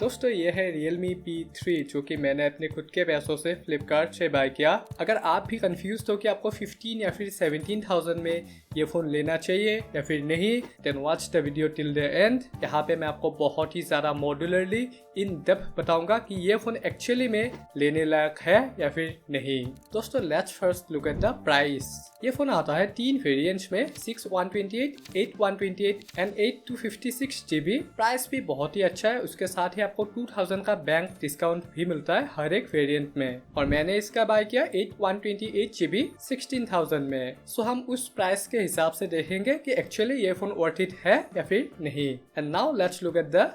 दोस्तों ये है Realme P3 जो कि मैंने अपने खुद के पैसों से फ्लिपकार्ट से बाय किया। अगर आप भी कंफ्यूज हो कि आपको 15 या फिर 17,000 में ये फ़ोन लेना चाहिए या फिर नहीं, then watch the video till the end. यहाँ पे मैं आपको बहुत ही ज़्यादा मॉड्यूलरली इन डेप्थ बताऊंगा कि ये फ़ोन एक्चुअली में लेने लायक है या फिर नहीं। दोस्तों let's first look at the price. ये फ़ोन आता है 3 वेरिएंट्स में, 6 128, 8 128 एंड 8 256 GB। प्राइस भी बहुत ही अच्छा है। उसके साथ ही आपको 2000 का बैंक डिस्काउंट भी मिलता है हर एक वेरिएंट में। और मैंने इसका बाय किया 8 128 GB 16,000 में। सो हम उस प्राइस के हिसाब से देखेंगे कि एक्चुअली ये फ़ोन वर्थ इट है या फिर नहीं। And now let's look at the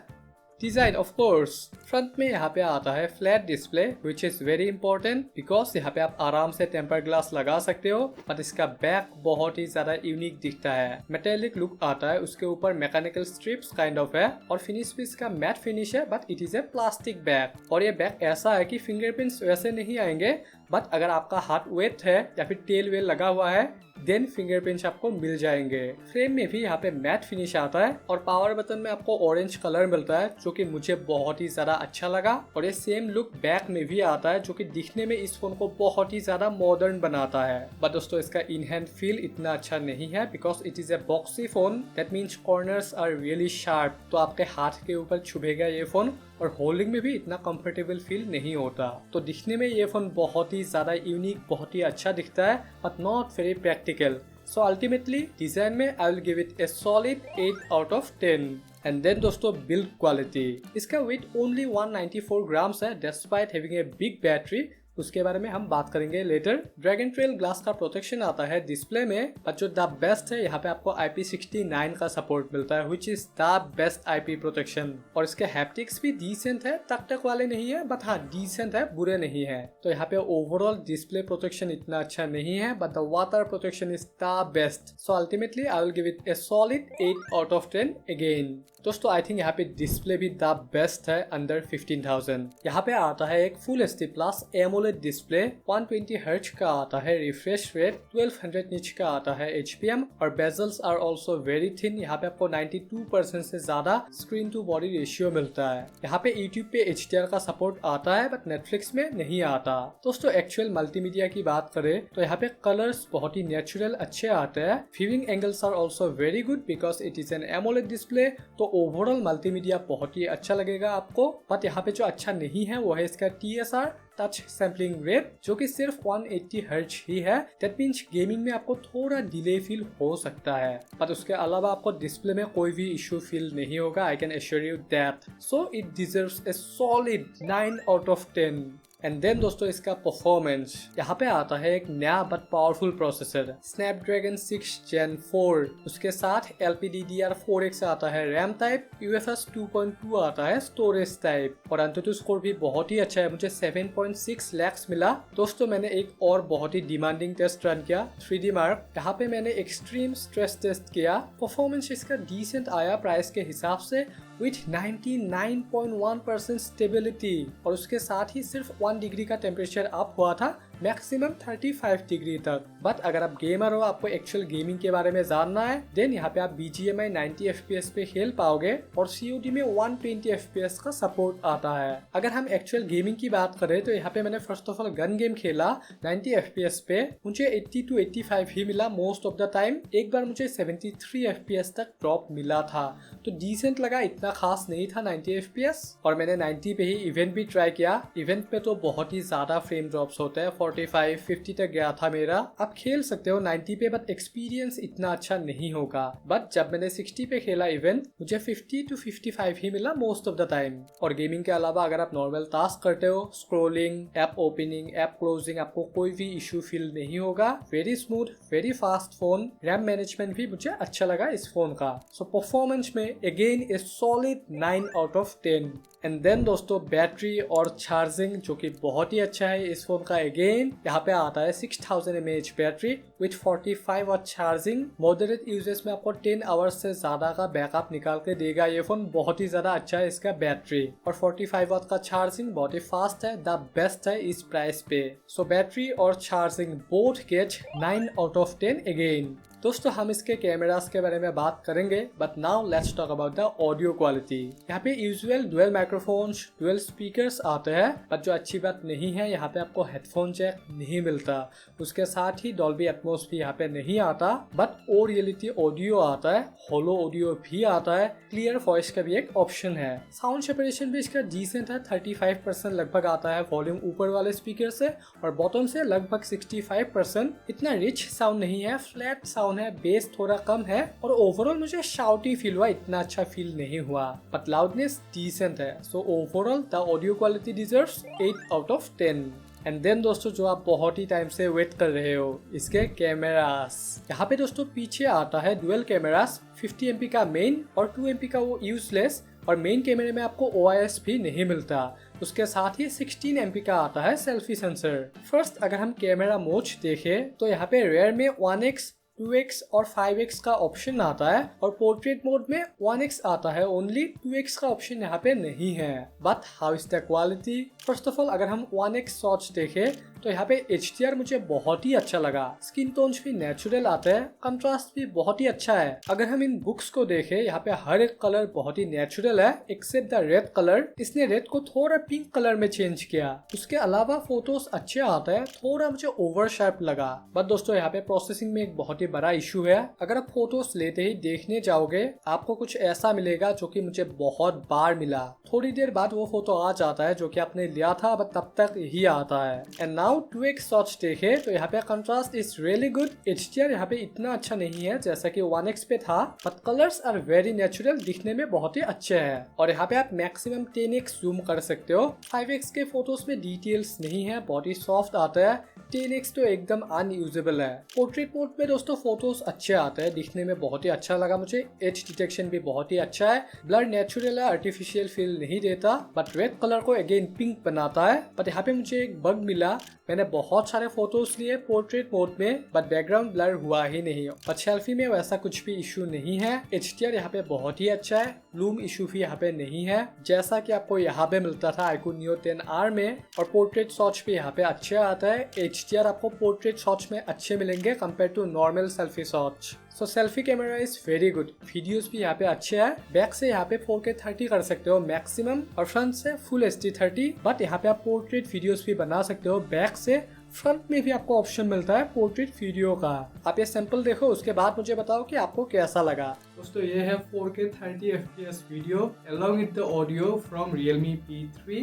design. Of course front में यहाँ पे आता है flat display which is very important because यहाँ पे आप आराम से टेम्पर ग्लास लगा सकते हो। बट इसका बैक बहुत ही ज्यादा यूनिक दिखता है, मेटेलिक लुक आता है। उसके ऊपर मैकेनिकल स्ट्रिप्स काइंड ऑफ है और फिनिश भी इसका मैट फिनिश है, but it is A plastic back. और ये बैक ऐसा है कि फिंगरप्रिंट्स वैसे नहीं आएंगे, बट अगर आपका हाथ वेट है या फिर टेल वेल लगा हुआ है देन फिंगरप्रिंट्स आपको मिल जाएंगे। फ्रेम में भी यहाँ पे मैट फिनिश आता है और पावर बटन में आपको ऑरेंज कलर मिलता है जो कि मुझे बहुत ही ज्यादा अच्छा लगा। और ये सेम लुक बैक में भी आता है जो कि दिखने में इस फोन को बहुत ही ज्यादा मॉडर्न बनाता है। बट दोस्तों इसका इन हैंड फील इतना अच्छा नहीं है because it is a boxy phone, that means corners are really sharp. तो आपके हाथ के ऊपर छुभेगा ये फोन और होल्डिंग में भी इतना कंफर्टेबल फील नहीं होता। तो दिखने में ये फोन बहुत ही ज्यादा यूनिक, बहुत ही अच्छा दिखता है, but not very practical. So ultimately design में I will give it a solid 8 out of 10। And then दोस्तों बिल्ड क्वालिटी, इसका वेट ओनली 194 ग्राम्स है despite having a big battery. उसके बारे में हम बात करेंगे लेटर। ड्रैगन ट्रेल ग्लास का प्रोटेक्शन आता है डिस्प्ले में, बट जो द बेस्ट है यहाँ पे आपको IP69 का सपोर्ट मिलता है which is the best IP protection. और इसके हैप्टिक्स भी डिसेंट है, तक वाले नहीं है, बट हाँ डिसेंट है, बुरे नहीं है। तो यहाँ पे ओवरऑल डिस्प्ले प्रोटेक्शन इतना अच्छा नहीं है, but the water protection is the best. So ultimately I will give it a solid 8 out of 10 again. दोस्तों आई थिंक यहाँ पे डिस्प्ले भी द बेस्ट है अंडर 15,000। यहाँ पे आता है एक full HD plus AMOLED display, 120 hertz का आता है रिफ्रेश रेट, 1200 निच का आता है HPM और bezels are also very thin. यहाँ पे आपको 92% से ज्यादा स्क्रीन टू बॉडी रेशियो मिलता है। यहाँ पे YouTube पे HDR का सपोर्ट आता है बट Netflix में नहीं आता। दोस्तों एक्चुअल मल्टीमीडिया की बात करें तो यहाँ पे कलर्स बहुत ही नेचुरल अच्छे आते हैं। Viewing angles are also very good because it is an AMOLED display. तो ओवरऑल मल्टीमीडिया बहुत ही अच्छा लगेगा आपको। बट यहाँ पे जो अच्छा नहीं है वो है इसका TSR टच सैम्पलिंग रेट जो कि सिर्फ 180 हर्ट्ज ही है। दैट मीन्स गेमिंग में आपको थोड़ा डिले फील हो सकता है, पर उसके अलावा आपको डिस्प्ले में कोई भी इशू फील नहीं होगा। I can assure you that. So it deserves a solid 9 out of 10। And then दोस्तों इसका परफॉर्मेंस, यहाँ पे आता है एक नया but powerful processor Snapdragon 6 Gen 4। उसके साथ LPDDR4X आता है रैम टाइप, UFS 2.2 आता है स्टोरेज टाइप और AnTuTu स्कोर भी बहुत ही अच्छा है, मुझे 7.6 lakhs मिला। दोस्तों मैंने एक और बहुत ही डिमांडिंग टेस्ट रन किया 3D मार्क। यहाँ पे मैंने एक्सट्रीम स्ट्रेस टेस्ट किया। परफॉर्मेंस इसका डिसेंट आया प्राइस के हिसाब से विथ 99.1% स्टेबिलिटी और उसके साथ ही सिर्फ 1 डिग्री का टेम्परेचर अप हुआ था, मैक्सिमम 35 डिग्री तक। बट अगर आप गेमर हो, आपको एक्चुअल गेमिंग के बारे में जानना है, देन यहाँ पे आप BGMI 90 FPS पे खेल पाओगे और COD में 120 FPS का सपोर्ट आता है। अगर हम एक्चुअल गेमिंग की बात करें तो यहाँ पे मैंने first of all gun game खेला 90 FPS पे, मुझे 80 to 85 ही मिला मोस्ट ऑफ द टाइम। एक बार मुझे 73 FPS तक ड्रॉप मिला था, तो डिसेंट लगा, इतना खास नहीं था 90 FPS। और मैंने 90 पे ही इवेंट भी ट्राई किया। इवेंट पे तो बहुत ही ज्यादा फ्रेम ड्रॉप्स होते हैं, 45 50 तक गया था मेरा। आप खेल सकते हो 90 पे, बट एक्सपीरियंस इतना अच्छा नहीं होगा। बट जब मैंने 60 पे खेला इवेंट, मुझे 50 to 55 ही मिला मोस्ट ऑफ द टाइम। और गेमिंग के अलावा अगर आप नॉर्मल टास्क करते हो, scrolling, app opening, app closing, आपको कोई भी इशू फील नहीं होगा। Very smooth, very fast phone. RAM management भी मुझे अच्छा लगा इस फोन का। सो परफॉर्मेंस में again a solid 9 out of 10। And then दोस्तों बैटरी और चार्जिंग जो कि बहुत ही अच्छा है इस फोन का। अगेन यहाँ पे आता है 6000 mAh battery with 45 watt charging. Moderate usage में आपको 10 आवर्स से ज्यादा का बैकअप निकाल के देगा ये फोन। बहुत ही ज्यादा अच्छा है इसका बैटरी और 45 वाट का चार्जिंग बहुत ही फास्ट है, द बेस्ट है इस प्राइस पे। सो बैटरी और charging both get 9 out of 10 again. दोस्तों हम इसके कैमरास के बारे में बात करेंगे, but now let's talk about the audio quality. यहाँ पे usual dual microphones, dual speakers आते हैं, बट जो अच्छी बात नहीं है यहाँ पे आपको हेडफोन जैक नहीं मिलता। उसके साथ ही डॉल्बी एटमॉस भी यहाँ पे नहीं आता, बट ओ रियलिटी ऑडियो आता है, होलो ऑडियो भी आता है, क्लियर वॉइस का भी एक ऑप्शन है। साउंड सेपरेशन भी इसका डिसेंट है, 35% लगभग आता है वॉल्यूम ऊपर वाले स्पीकर से और बॉटम से लगभग 65%। इतना रिच साउंड नहीं है, फ्लैट साउंड है, बेस थोड़ा कम है और ओवरऑल मुझे शाउटी फील हुआ, इतना अच्छा फील नहीं हुआ, बट लाउडनेस डिसेंट है। So overall the audio quality deserves 8 out of 10। And then दोस्तों जो आप बहुत ही टाइम से वेट कर रहे हो, इसके कैमरास। यहाँ पे दोस्तों पीछे आता है डुअल कैमरास, 50 MP का मेन और 2 MP का वो यूजलेस, और मेन कैमरे में आपको OIS भी नहीं मिलता। उसके साथ ही 16 MP का आता है सेल्फी सेंसर। फर्स्ट अगर हम कैमरा मोड देखें तो यहाँ पे रेयर में 1x, 2x और 5x का ऑप्शन आता है और पोर्ट्रेट मोड में 1x आता है ओनली, 2x का ऑप्शन यहाँ पे नहीं है। But how is the quality? First of all अगर हम 1x शॉट्स देखें तो यहाँ पे HDR मुझे बहुत ही अच्छा लगा, स्किन टोन्स भी नेचुरल आते हैं, कंट्रास्ट भी बहुत ही अच्छा है। अगर हम इन बुक्स को देखें यहाँ पे हर एक कलर बहुत ही नेचुरल है एक्सेप्ट द रेड कलर। इसने रेड को थोड़ा पिंक कलर में चेंज किया। उसके अलावा फोटोज अच्छे आते हैं, थोड़ा मुझे ओवर शार्प लगा। बट दोस्तों यहाँ पे प्रोसेसिंग में एक बहुत ही बड़ा इशू है। अगर आप फोटोज लेते ही देखने जाओगे आपको कुछ ऐसा मिलेगा जो कि मुझे बहुत बार मिला, थोड़ी देर बाद वो फोटो आ जाता है जो कि आपने लिया था बट तब तक ही आता है। एंड नाउ 2x शॉट्स देखे तो यहाँ पे contrast is really good. HDR यहाँ पे इतना अच्छा नहीं है जैसा कि 1x पे था, but colours are very natural, दिखने में बहुत ही अच्छे हैं। और यहाँ पे आप मैक्सिमम 10x जूम कर सकते हो। 5x के फोटोज में डिटेल्स नहीं है, बहुत ही सॉफ्ट आता है। 10x तो एकदम अनयूजेबल है। पोर्ट्रेट मोड में दोस्तों फोटोज अच्छे आते हैं, दिखने में बहुत ही अच्छा लगा मुझे। एज डिटेक्शन भी बहुत ही अच्छा है, ब्लर नेचुरल है, आर्टिफिशियल फील नहीं देता, बट रेड कलर को अगेन पिंक बनाता है। बट यहाँ पे मुझे एक बग मिला, मैंने बहुत सारे फोटोज लिए पोर्ट्रेट मोड में बट बैकग्राउंड ब्लर हुआ ही नहीं। बट सेल्फी में वैसा कुछ भी इशू नहीं है। HDR यहाँ पे बहुत ही अच्छा है, ब्लूम इशू भी यहाँ पे नहीं है जैसा कि आपको यहाँ पे मिलता था iQOO Neo 10R में। और पोर्ट्रेट शॉट्स भी यहाँ पे अच्छे आता है। HDR आपको पोर्ट्रेट शॉट्स में अच्छे मिलेंगे compare to normal selfie shots. So selfie camera is very good. Videos भी यहाँ पे अच्छे हैं। बैक से यहाँ पे 4K 30 कर सकते हो मैक्सिमम और फ्रंट से फुल HD 30। बट यहाँ पे आप पोर्ट्रेट वीडियोस भी बना सकते हो बैक से। फ्रंट में भी आपको ऑप्शन मिलता है पोर्ट्रेट वीडियो का। आप ये सैंपल देखो, उसके बाद मुझे बताओ कि आपको कैसा लगा। दोस्तों ये है 4K 30 FPS video along with the audio from Realme P3।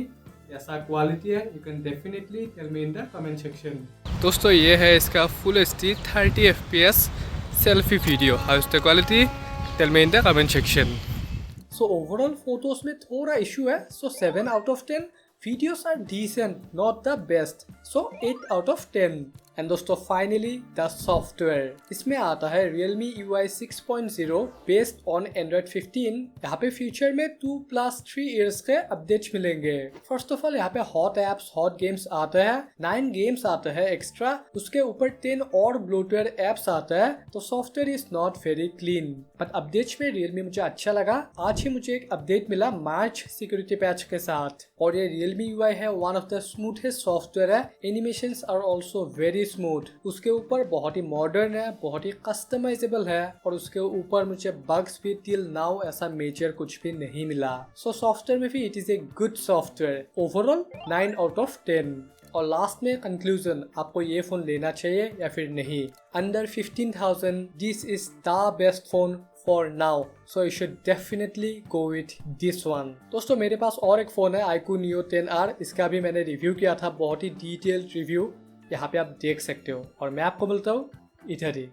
ऐसा क्वालिटी है, you can definitely tell me in the comment section. दोस्तों ये है इसका full HD 30 FPS selfie video. How is the quality? Tell me in the comment section. So overall photos में थोड़ा issue है, so 7 out of 10। Videos are decent, not the best, so 8 out of 10। And दोस्तों finally the software. इसमें आता है Realme UI 6.0 based on Android 15। यहाँ पे future में 2+3 इयर्स के अपडेट्स मिलेंगे। फर्स्ट ऑफ ऑल यहाँ पे हॉट एप्स, हॉट गेम्स आते हैं, 9 गेम्स आते हैं एक्स्ट्रा। उसके ऊपर 10 और ब्लोटवेयर एप्स आते हैं। तो software is not very clean, but updates में Realme मुझे अच्छा लगा। आज ही मुझे एक अपडेट मिला मार्च सिक्योरिटी पैच के साथ, और ये Realme UI है one of the smoothest software है। Animations are also very smooth. उसके ऊपर बहुत ही मॉडर्न है, बहुत ही कस्टमाइजेबल है, और उसके ऊपर मुझे बग्स भी टिल नाउ ऐसा मेजर कुछ भी नहीं मिला। सो सॉफ्टवेयर में भी it is a good software. Overall 9 out of 10। और लास्ट में कंक्लूजन, आपको ये फोन लेना चाहिए या फिर नहीं। Under 15,000 this is the best phone for now, so you should definitely go with this one। दोस्तों मेरे पास और एक फोन है iQOO Neo 10R। इसका भी मैंने रिव्यू किया था, बहुत ही डिटेल्ड रिव्यू, यहाँ पे आप देख सकते हो। और मैं आपको मिलता हूँ इधर ही।